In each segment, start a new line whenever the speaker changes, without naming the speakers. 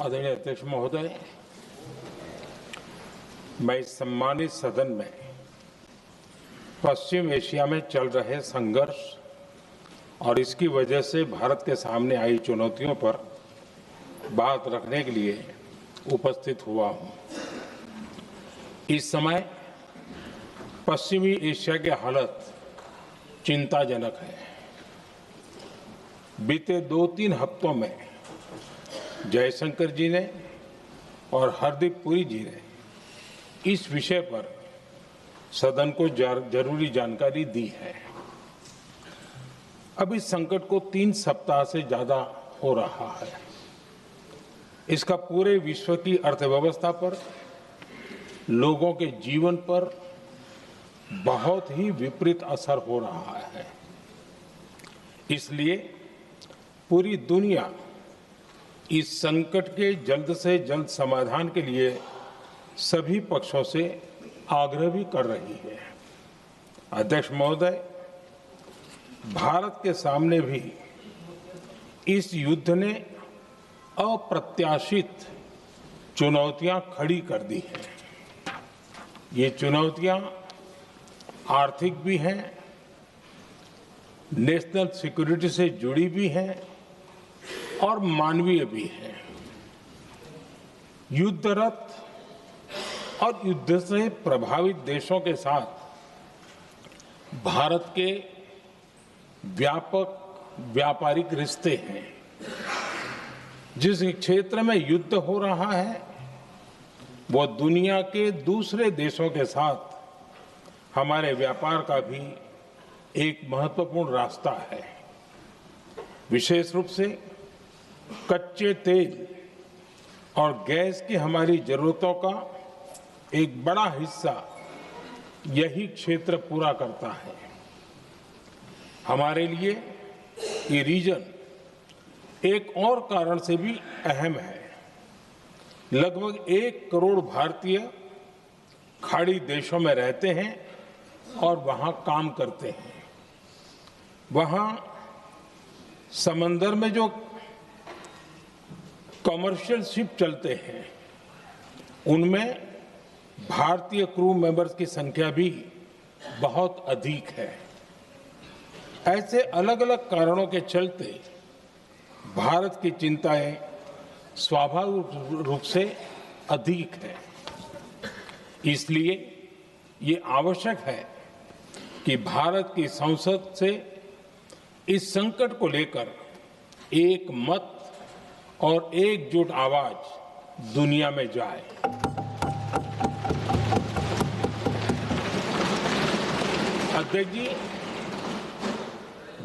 आदरणीय अध्यक्ष महोदय, मैं इस सम्मानित सदन में पश्चिम एशिया में चल रहे संघर्ष और इसकी वजह से भारत के सामने आई चुनौतियों पर बात रखने के लिए उपस्थित हुआ हूं। इस समय पश्चिमी एशिया की हालत चिंताजनक है। बीते 2-3 हफ्तों में जयशंकर जी ने और हरदीप पुरी जी ने इस विषय पर सदन को जरूरी जानकारी दी है। अब इस संकट को 3 सप्ताह से ज्यादा हो रहा है। इसका पूरे विश्व की अर्थव्यवस्था पर, लोगों के जीवन पर बहुत ही विपरीत असर हो रहा है। इसलिए पूरी दुनिया इस संकट के जल्द से जल्द समाधान के लिए सभी पक्षों से आग्रह भी कर रही है। अध्यक्ष महोदय, भारत के सामने भी इस युद्ध ने अप्रत्याशित चुनौतियां खड़ी कर दी हैं। ये चुनौतियां आर्थिक भी हैं, नेशनल सिक्योरिटी से जुड़ी भी हैं और मानवीय भी है। युद्धरत और युद्ध से प्रभावित देशों के साथ भारत के व्यापक व्यापारिक रिश्ते हैं। जिस क्षेत्र में युद्ध हो रहा है वो दुनिया के दूसरे देशों के साथ हमारे व्यापार का भी एक महत्वपूर्ण रास्ता है। विशेष रूप से कच्चे तेल और गैस की हमारी जरूरतों का एक बड़ा हिस्सा यही क्षेत्र पूरा करता है। हमारे लिए ये रीजन एक और कारण से भी अहम है। लगभग 1 करोड़ भारतीय खाड़ी देशों में रहते हैं और वहां काम करते हैं। वहां समंदर में जो कमर्शियल शिप चलते हैं उनमें भारतीय क्रू मेंबर्स की संख्या भी बहुत अधिक है। ऐसे अलग अलग कारणों के चलते भारत की चिंताएं स्वाभाविक रूप से अधिक है। इसलिए ये आवश्यक है कि भारत की संसद से इस संकट को लेकर एक मत और एकजुट आवाज दुनिया में जाए। अध्यक्ष जी,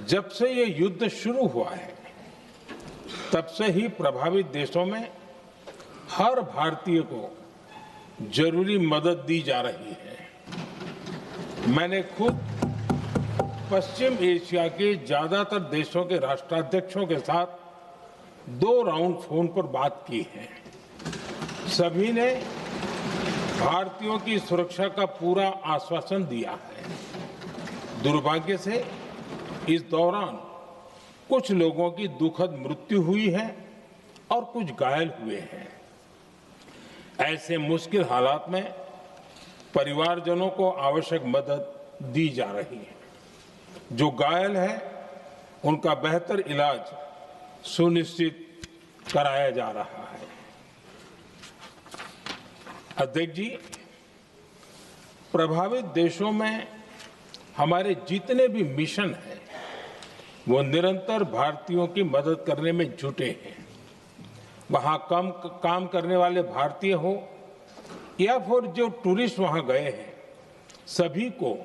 जब से ये युद्ध शुरू हुआ है तब से ही प्रभावित देशों में हर भारतीय को जरूरी मदद दी जा रही है। मैंने खुद पश्चिम एशिया के ज्यादातर देशों के राष्ट्राध्यक्षों के साथ 2 राउंड फोन पर बात की है। सभी ने भारतीयों की सुरक्षा का पूरा आश्वासन दिया है। दुर्भाग्य से इस दौरान कुछ लोगों की दुखद मृत्यु हुई है और कुछ घायल हुए हैं। ऐसे मुश्किल हालात में परिवारजनों को आवश्यक मदद दी जा रही है। जो घायल है उनका बेहतर इलाज सुनिश्चित कराया जा रहा है। अध्यक्ष जी, प्रभावित देशों में हमारे जितने भी मिशन हैं वो निरंतर भारतीयों की मदद करने में जुटे हैं। वहां काम करने वाले भारतीय हो या फिर जो टूरिस्ट वहां गए हैं, सभी को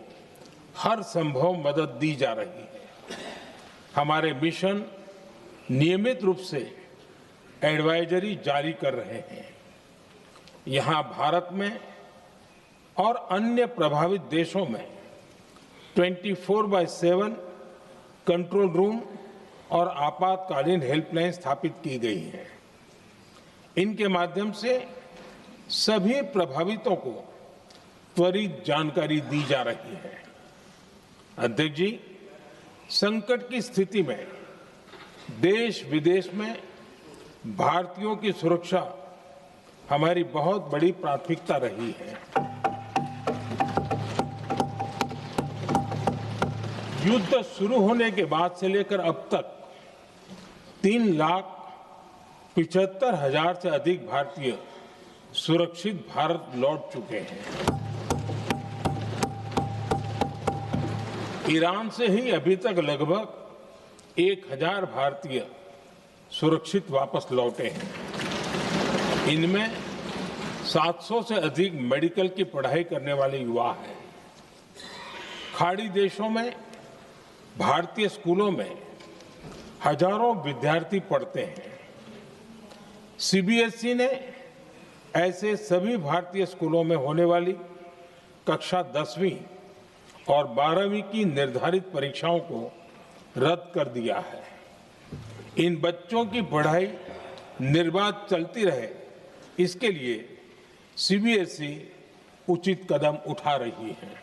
हर संभव मदद दी जा रही है। हमारे मिशन नियमित रूप से एडवाइजरी जारी कर रहे हैं। यहां भारत में और अन्य प्रभावित देशों में 24/7 कंट्रोल रूम और आपातकालीन हेल्पलाइन स्थापित की गई है। इनके माध्यम से सभी प्रभावितों को त्वरित जानकारी दी जा रही है। अध्यक्ष जी, संकट की स्थिति में देश विदेश में भारतीयों की सुरक्षा हमारी बहुत बड़ी प्राथमिकता रही है। युद्ध शुरू होने के बाद से लेकर अब तक 3,75,000 से अधिक भारतीय सुरक्षित भारत लौट चुके हैं। ईरान से ही अभी तक लगभग 1,000 भारतीय सुरक्षित वापस लौटे हैं। इनमें 700 से अधिक मेडिकल की पढ़ाई करने वाले युवा हैं। खाड़ी देशों में भारतीय स्कूलों में हजारों विद्यार्थी पढ़ते हैं। सीबीएसई ने ऐसे सभी भारतीय स्कूलों में होने वाली कक्षा 10वीं और 12वीं की निर्धारित परीक्षाओं को रद्द कर दिया है। इन बच्चों की पढ़ाई निर्बाध चलती रहे, इसके लिए सीबीएसई उचित कदम उठा रही है।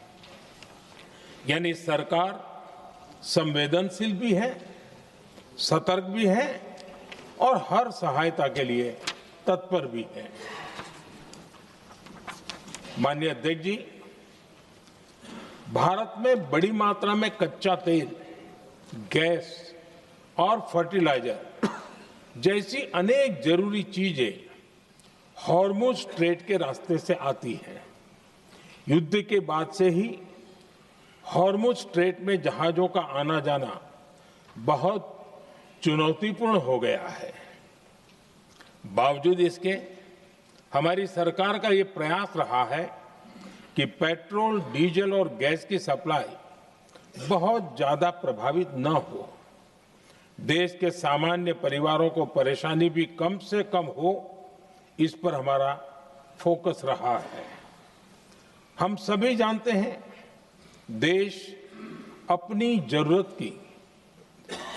यानी सरकार संवेदनशील भी है, सतर्क भी है और हर सहायता के लिए तत्पर भी है। माननीय अध्यक्ष जी, भारत में बड़ी मात्रा में कच्चा तेल, गैस और फर्टिलाइजर जैसी अनेक जरूरी चीजें हॉर्मुज स्ट्रेट के रास्ते से आती हैं। युद्ध के बाद से ही हॉर्मुज स्ट्रेट में जहाजों का आना जाना बहुत चुनौतीपूर्ण हो गया है। बावजूद इसके हमारी सरकार का ये प्रयास रहा है कि पेट्रोल, डीजल और गैस की सप्लाई बहुत ज्यादा प्रभावित न हो। देश के सामान्य परिवारों को परेशानी भी कम से कम हो, इस पर हमारा फोकस रहा है। हम सभी जानते हैं, देश अपनी जरूरत की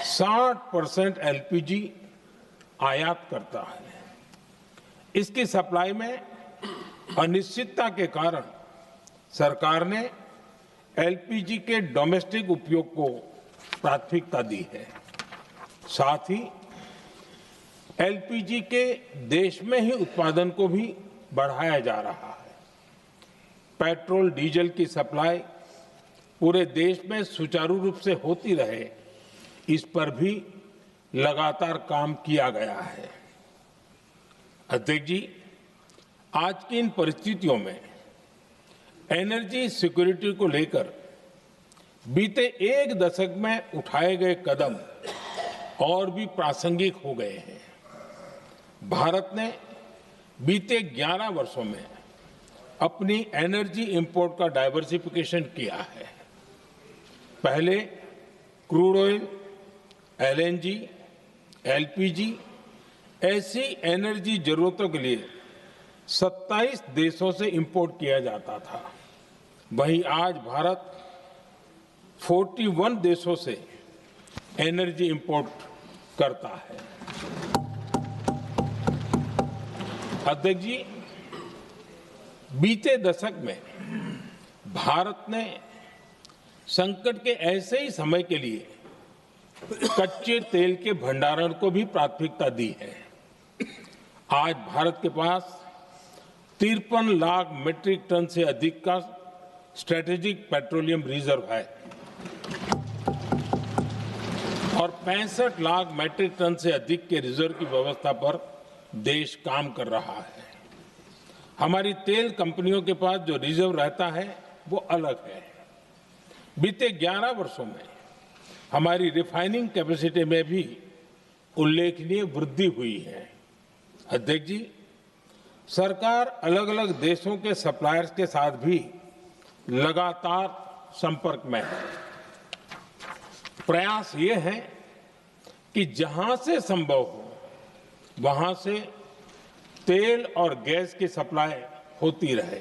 60% एलपीजी आयात करता है। इसकी सप्लाई में अनिश्चितता के कारण सरकार ने एलपीजी के डोमेस्टिक उपयोग को प्राथमिकता दी है। साथ ही एलपीजी के देश में ही उत्पादन को भी बढ़ाया जा रहा है। पेट्रोल, डीजल की सप्लाई पूरे देश में सुचारू रूप से होती रहे, इस पर भी लगातार काम किया गया है। अध्यक्ष जी, आज की इन परिस्थितियों में एनर्जी सिक्योरिटी को लेकर बीते एक दशक में उठाए गए कदम और भी प्रासंगिक हो गए हैं। भारत ने बीते 11 वर्षों में अपनी एनर्जी इंपोर्ट का डाइवर्सिफिकेशन किया है। पहले क्रूड ऑयल, एलएनजी, एलपीजी ऐसी एनर्जी जरूरतों के लिए 27 देशों से इंपोर्ट किया जाता था। वहीं आज भारत 41 देशों से एनर्जी इंपोर्ट करता है। अध्यक्ष जी, बीते दशक में भारत ने संकट के ऐसे ही समय के लिए कच्चे तेल के भंडारण को भी प्राथमिकता दी है। आज भारत के पास 53 लाख मीट्रिक टन से अधिक का स्ट्रेटेजिक पेट्रोलियम रिजर्व है और 65 लाख मीट्रिक टन से अधिक के रिजर्व की व्यवस्था पर देश काम कर रहा है। हमारी तेल कंपनियों के पास जो रिजर्व रहता है वो अलग है। बीते 11 वर्षों में हमारी रिफाइनिंग कैपेसिटी में भी उल्लेखनीय वृद्धि हुई है। अध्यक्ष जी, सरकार अलग अलग देशों के सप्लायर्स के साथ भी लगातार संपर्क में है। प्रयास ये है कि जहां से संभव हो वहां से तेल और गैस की सप्लाई होती रहे।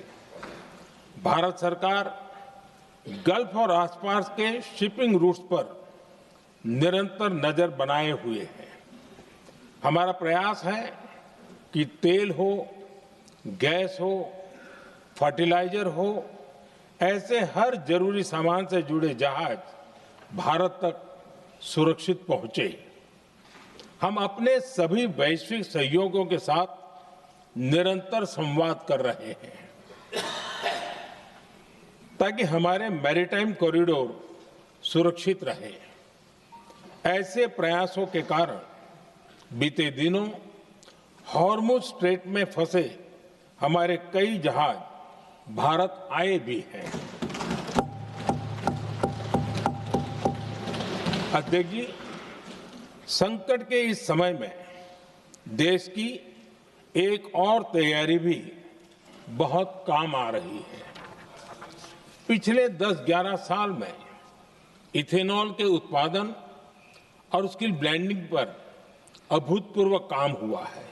भारत सरकार गल्फ और आसपास के शिपिंग रूट्स पर निरंतर नजर बनाए हुए है। हमारा प्रयास है कि तेल हो, गैस हो, फर्टिलाइजर हो, ऐसे हर जरूरी सामान से जुड़े जहाज भारत तक सुरक्षित पहुंचे। हम अपने सभी वैश्विक सहयोगियों के साथ निरंतर संवाद कर रहे हैं ताकि हमारे मैरीटाइम कॉरिडोर सुरक्षित रहे। ऐसे प्रयासों के कारण बीते दिनों हॉर्मुज स्ट्रेट में फंसे हमारे कई जहाज भारत आए भी हैं। अध्यक्ष जी, संकट के इस समय में देश की एक और तैयारी भी बहुत काम आ रही है। पिछले 10-11 साल में इथेनॉल के उत्पादन और उसकी ब्लेंडिंग पर अभूतपूर्व काम हुआ है।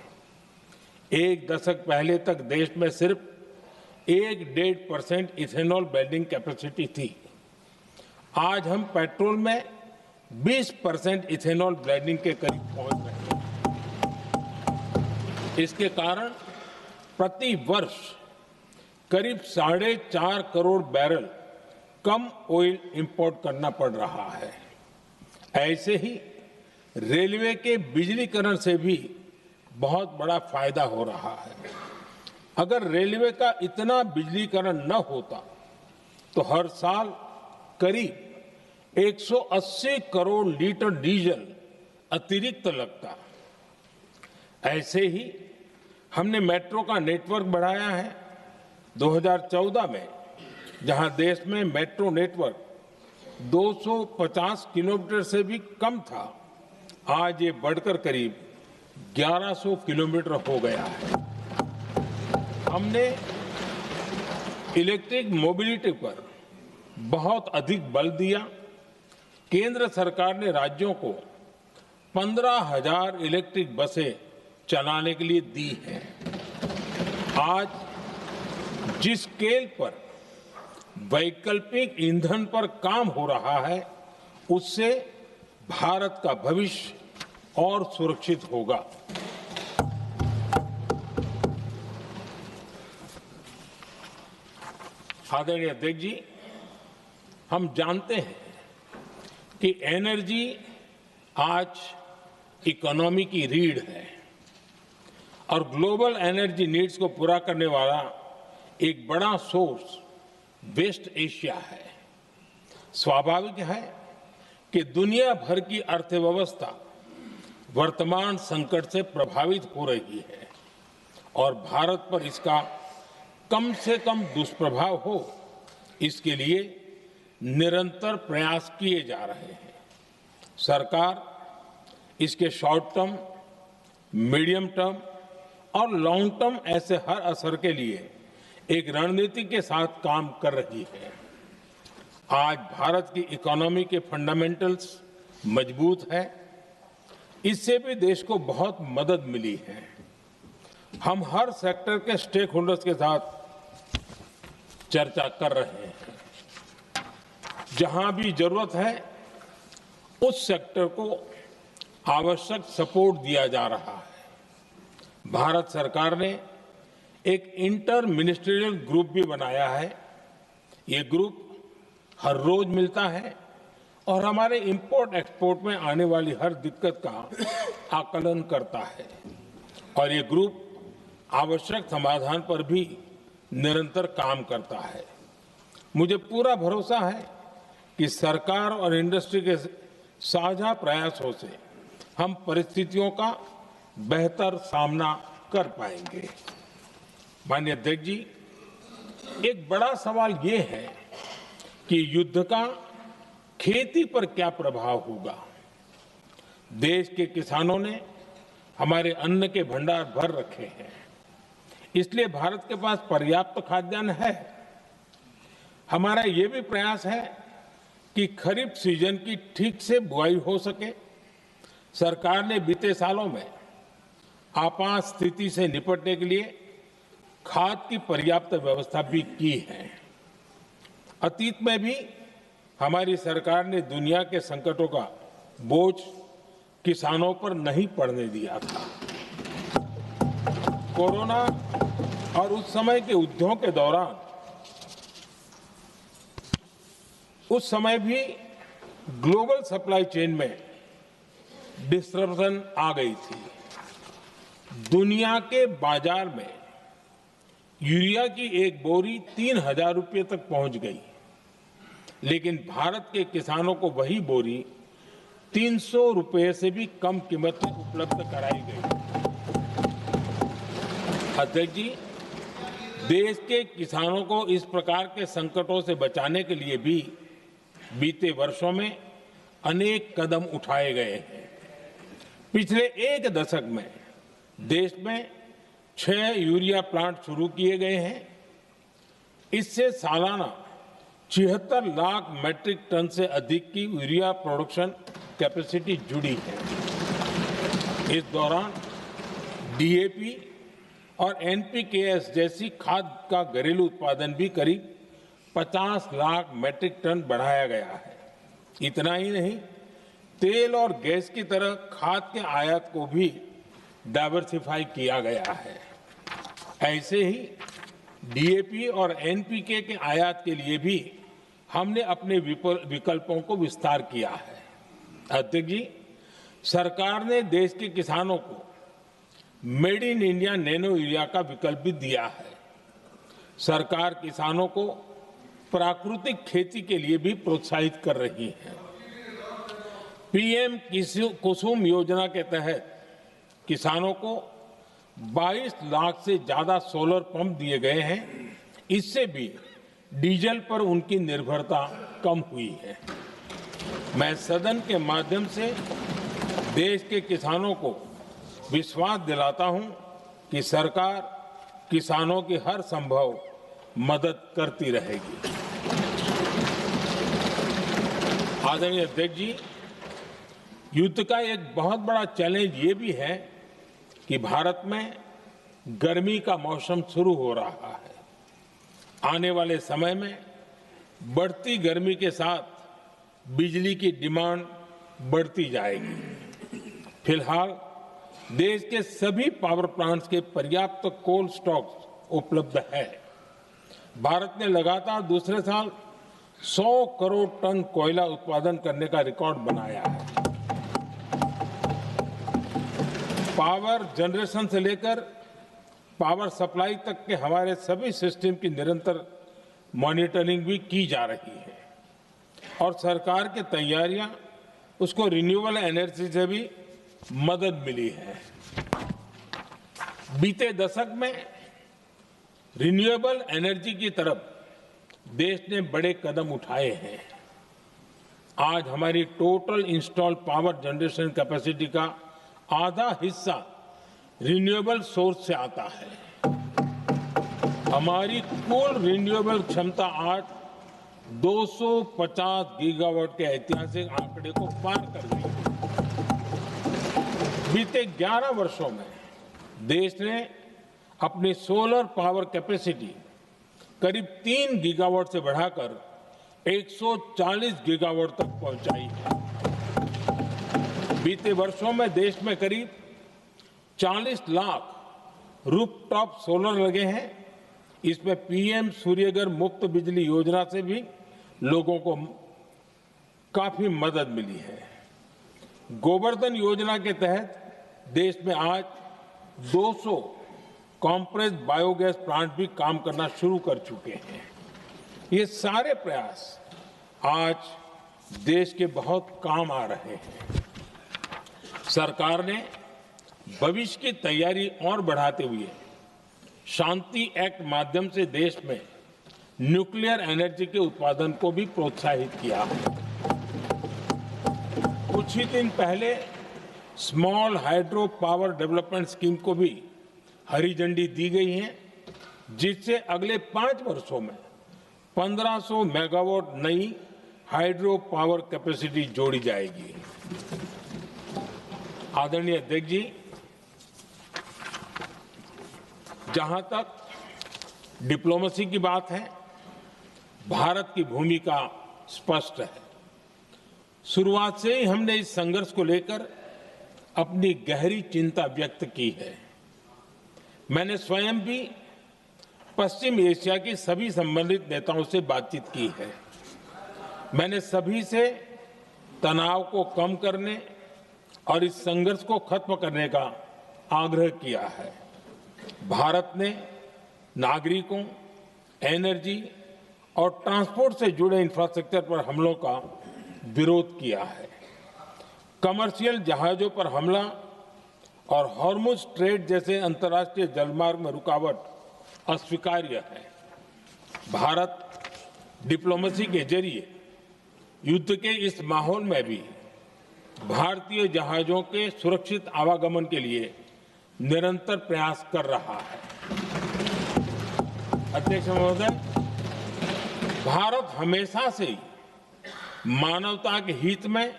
एक दशक पहले तक देश में सिर्फ 1-1.5% इथेनॉल ब्लेंडिंग कैपेसिटी थी। आज हम पेट्रोल में 20% इथेनॉल ब्लेंडिंग के करीब पहुंच रहे हैं। इसके कारण प्रति वर्ष करीब 4.5 करोड़ बैरल कम ऑयल इंपोर्ट करना पड़ रहा है। ऐसे ही रेलवे के बिजलीकरण से भी बहुत बड़ा फायदा हो रहा है। अगर रेलवे का इतना बिजलीकरण न होता तो हर साल करीब 180 करोड़ लीटर डीजल अतिरिक्त लगता। ऐसे ही हमने मेट्रो का नेटवर्क बढ़ाया है। 2014 में जहां देश में मेट्रो नेटवर्क 250 किलोमीटर से भी कम था, आज ये बढ़कर करीब 1100 किलोमीटर हो गया है। हमने इलेक्ट्रिक मोबिलिटी पर बहुत अधिक बल दिया। केंद्र सरकार ने राज्यों को 15,000 इलेक्ट्रिक बसें चलाने के लिए दी हैं। आज जिस स्केल पर वैकल्पिक ईंधन पर काम हो रहा है, उससे भारत का भविष्य और सुरक्षित होगा। आदरणीय अध्यक्ष जी, हम जानते हैं कि एनर्जी आज इकोनॉमी की रीढ़ है और ग्लोबल एनर्जी नीड्स को पूरा करने वाला एक बड़ा सोर्स वेस्ट एशिया है। स्वाभाविक है कि दुनिया भर की अर्थव्यवस्था वर्तमान संकट से प्रभावित हो रही है और भारत पर इसका कम से कम दुष्प्रभाव हो, इसके लिए निरंतर प्रयास किए जा रहे हैं। सरकार इसके शॉर्ट टर्म, मीडियम टर्म और लॉन्ग टर्म ऐसे हर असर के लिए एक रणनीति के साथ काम कर रही है। आज भारत की इकोनॉमी के फंडामेंटल्स मजबूत है। इससे भी देश को बहुत मदद मिली है। हम हर सेक्टर के स्टेक होल्डर्स के साथ चर्चा कर रहे हैं। जहां भी जरूरत है उस सेक्टर को आवश्यक सपोर्ट दिया जा रहा है। भारत सरकार ने एक इंटर मिनिस्ट्रियल ग्रुप भी बनाया है। ये ग्रुप हर रोज मिलता है और हमारे इंपोर्ट एक्सपोर्ट में आने वाली हर दिक्कत का आकलन करता है और ये ग्रुप आवश्यक समाधान पर भी निरंतर काम करता है। मुझे पूरा भरोसा है कि सरकार और इंडस्ट्री के साझा प्रयासों से हम परिस्थितियों का बेहतर सामना कर पाएंगे। माननीय अध्यक्ष जी, एक बड़ा सवाल ये है कि युद्ध का खेती पर क्या प्रभाव होगा। देश के किसानों ने हमारे अन्न के भंडार भर रखे हैं, इसलिए भारत के पास पर्याप्त खाद्यान्न है। हमारा ये भी प्रयास है कि खरीफ सीजन की ठीक से बुआई हो सके। सरकार ने बीते सालों में आपात स्थिति से निपटने के लिए खाद की पर्याप्त व्यवस्था भी की है। अतीत में भी हमारी सरकार ने दुनिया के संकटों का बोझ किसानों पर नहीं पड़ने दिया था। कोरोना और उस समय के युद्धों के दौरान उस समय भी ग्लोबल सप्लाई चेन में डिस्ट्रप्शन आ गई थी। दुनिया के बाजार में यूरिया की एक बोरी 3,000 रुपये तक पहुंच गई, लेकिन भारत के किसानों को वही बोरी 300 रुपये से भी कम कीमत में उपलब्ध कराई गई। अध्यक्ष जी, देश के किसानों को इस प्रकार के संकटों से बचाने के लिए भी बीते वर्षों में अनेक कदम उठाए गए हैं। पिछले एक दशक में देश में 6 यूरिया प्लांट शुरू किए गए हैं। इससे सालाना 76 लाख मैट्रिक टन से अधिक की यूरिया प्रोडक्शन कैपेसिटी जुड़ी है। इस दौरान डीएपी और एनपीकेएस जैसी खाद का घरेलू उत्पादन भी करीब 50 लाख मैट्रिक टन बढ़ाया गया है। इतना ही नहीं, तेल और गैस की तरह खाद के आयात को भी डाइवर्सिफाई किया गया है। ऐसे ही डीएपी और एनपीके के आयात के लिए भी हमने अपने विकल्पों को विस्तार किया है। अध्यक्ष जी, सरकार ने देश के किसानों को made in India nano urea का विकल्प भी दिया है। सरकार किसानों को प्राकृतिक खेती के लिए भी प्रोत्साहित कर रही है। पीएम कुसुम योजना के तहत किसानों को 22 लाख से ज्यादा सोलर पंप दिए गए हैं। इससे भी डीजल पर उनकी निर्भरता कम हुई है। मैं सदन के माध्यम से देश के किसानों को विश्वास दिलाता हूं कि सरकार किसानों की हर संभव मदद करती रहेगी। आदरणीय अध्यक्ष जी, युद्ध का एक बहुत बड़ा चैलेंज ये भी है कि भारत में गर्मी का मौसम शुरू हो रहा है। आने वाले समय में बढ़ती गर्मी के साथ बिजली की डिमांड बढ़ती जाएगी। फिलहाल देश के सभी पावर प्लांट्स के पर्याप्त कोल स्टॉक उपलब्ध है। भारत ने लगातार दूसरे साल 100 करोड़ टन कोयला उत्पादन करने का रिकॉर्ड बनाया है। पावर जनरेशन से लेकर पावर सप्लाई तक के हमारे सभी सिस्टम की निरंतर मॉनिटरिंग भी की जा रही है और सरकार की तैयारियां उसको रिन्यूएबल एनर्जी से भी मदद मिली है। बीते दशक में रिन्यूएबल एनर्जी की तरफ देश ने बड़े कदम उठाए हैं। आज हमारी total installed power generation capacity का आधा हिस्सा रिन्यूएबल सोर्स से आता है। हमारी कुल रिन्यूएबल क्षमता आज 250 गीगावाट के ऐतिहासिक आंकड़े को पार कर गई है। बीते 11 वर्षों में देश ने अपनी सोलर पावर कैपेसिटी करीब 3 गीगावाट से बढ़ाकर 140 गीगावाट तक पहुंचाई है। बीते वर्षों में देश में करीब 40 लाख रूफटॉप सोलर लगे हैं। इसमें पीएम सूर्यघर मुफ्त बिजली योजना से भी लोगों को काफी मदद मिली है। गोवर्धन योजना के तहत देश में आज 200 कॉम्प्रेस्ड बायोगैस प्लांट भी काम करना शुरू कर चुके हैं। ये सारे प्रयास आज देश के बहुत काम आ रहे हैं। सरकार ने भविष्य की तैयारी और बढ़ाते हुए शांति एक्ट माध्यम से देश में न्यूक्लियर एनर्जी के उत्पादन को भी प्रोत्साहित किया है। कुछ ही दिन पहले small hydro power development scheme को भी हरी झंडी दी गई है, जिससे अगले 5 वर्षों में 1500 मेगावाट नई हाइड्रो पावर कैपेसिटी जोड़ी जाएगी। आदरणीय अध्यक्ष जी, जहां तक डिप्लोमेसी की बात है, भारत की भूमिका स्पष्ट है। शुरुआत से ही हमने इस संघर्ष को लेकर अपनी गहरी चिंता व्यक्त की है। मैंने स्वयं भी पश्चिम एशिया की सभी संबंधित नेताओं से बातचीत की है। मैंने सभी से तनाव को कम करने और इस संघर्ष को खत्म करने का आग्रह किया है। भारत ने नागरिकों, एनर्जी और ट्रांसपोर्ट से जुड़े इंफ्रास्ट्रक्चर पर हमलों का विरोध किया है। कमर्शियल जहाजों पर हमला और हॉर्मुज स्ट्रेट जैसे अंतर्राष्ट्रीय जलमार्ग में रुकावट अस्वीकार्य है। भारत डिप्लोमेसी के जरिए युद्ध के इस माहौल में भी भारतीय जहाजों के सुरक्षित आवागमन के लिए निरंतर प्रयास कर रहा है। अध्यक्ष महोदय, भारत हमेशा से ही मानवता के हित में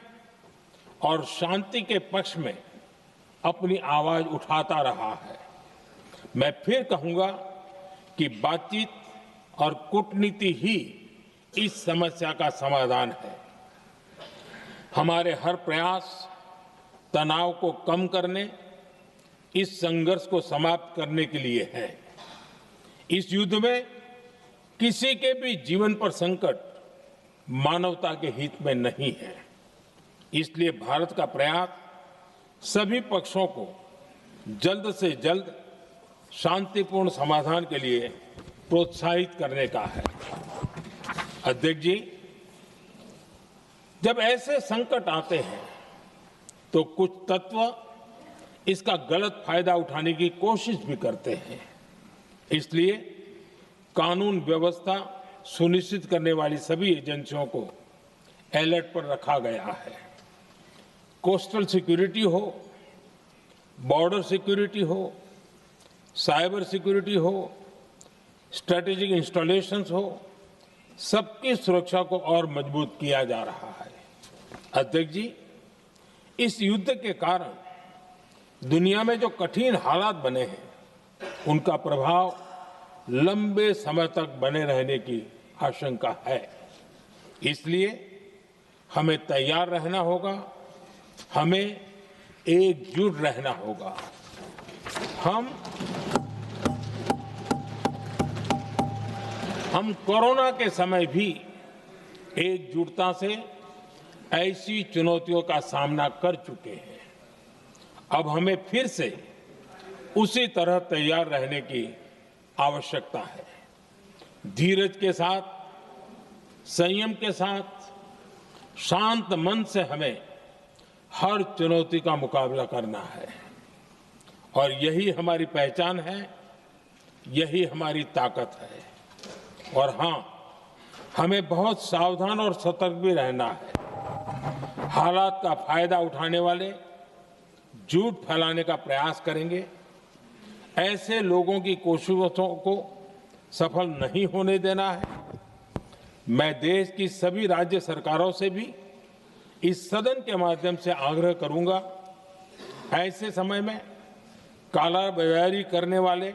और शांति के पक्ष में अपनी आवाज उठाता रहा है। मैं फिर कहूंगा कि बातचीत और कूटनीति ही इस समस्या का समाधान है। हमारे हर प्रयास तनाव को कम करने, इस संघर्ष को समाप्त करने के लिए है। इस युद्ध में किसी के भी जीवन पर संकट मानवता के हित में नहीं है। इसलिए भारत का प्रयास सभी पक्षों को जल्द से जल्द शांतिपूर्ण समाधान के लिए प्रोत्साहित करने का है। अध्यक्ष जी, जब ऐसे संकट आते हैं तो कुछ तत्व इसका गलत फायदा उठाने की कोशिश भी करते हैं। इसलिए कानून व्यवस्था सुनिश्चित करने वाली सभी एजेंसियों को अलर्ट पर रखा गया है। कोस्टल सिक्योरिटी हो, बॉर्डर सिक्योरिटी हो, साइबर सिक्योरिटी हो, स्ट्रेटेजिक इंस्टॉलेशंस हो, सबकी सुरक्षा को और मजबूत किया जा रहा है। अध्यक्ष जी, इस युद्ध के कारण दुनिया में जो कठिन हालात बने हैं, उनका प्रभाव लंबे समय तक बने रहने की आशंका है। इसलिए हमें तैयार रहना होगा, हमें एकजुट रहना होगा। हम कोरोना के समय भी एकजुटता से ऐसी चुनौतियों का सामना कर चुके हैं। अब हमें फिर से उसी तरह तैयार रहने की आवश्यकता है। धीरज के साथ, संयम के साथ, शांत मन से हमें हर चुनौती का मुकाबला करना है और यही हमारी पहचान है, यही हमारी ताकत है। और हां, हमें बहुत सावधान और सतर्क भी रहना है। हालात का फायदा उठाने वाले झूठ फैलाने का प्रयास करेंगे। ऐसे लोगों की कोशिशों को सफल नहीं होने देना है। मैं देश की सभी राज्य सरकारों से भी इस सदन के माध्यम से आग्रह करूंगा, ऐसे समय में कालाबाजारी करने वाले,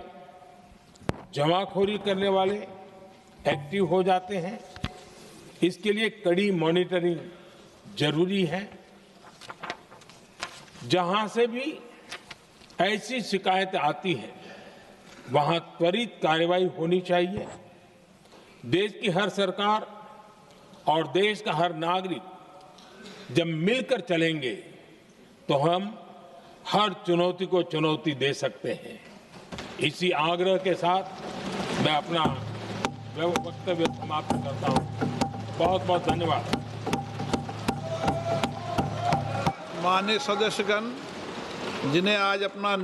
जमाखोरी करने वाले एक्टिव हो जाते हैं। इसके लिए कड़ी मॉनिटरिंग जरूरी है। जहां से भी ऐसी शिकायतें आती हैं, वहां त्वरित कार्रवाई होनी चाहिए। देश की हर सरकार और देश का हर नागरिक जब मिलकर चलेंगे तो हम हर चुनौती को चुनौती दे सकते हैं। इसी आग्रह के साथ मैं अपना वक्तव्य समाप्त करता हूं। बहुत बहुत धन्यवाद।
माननीय सदस्यगण, जिन्हें आज अपना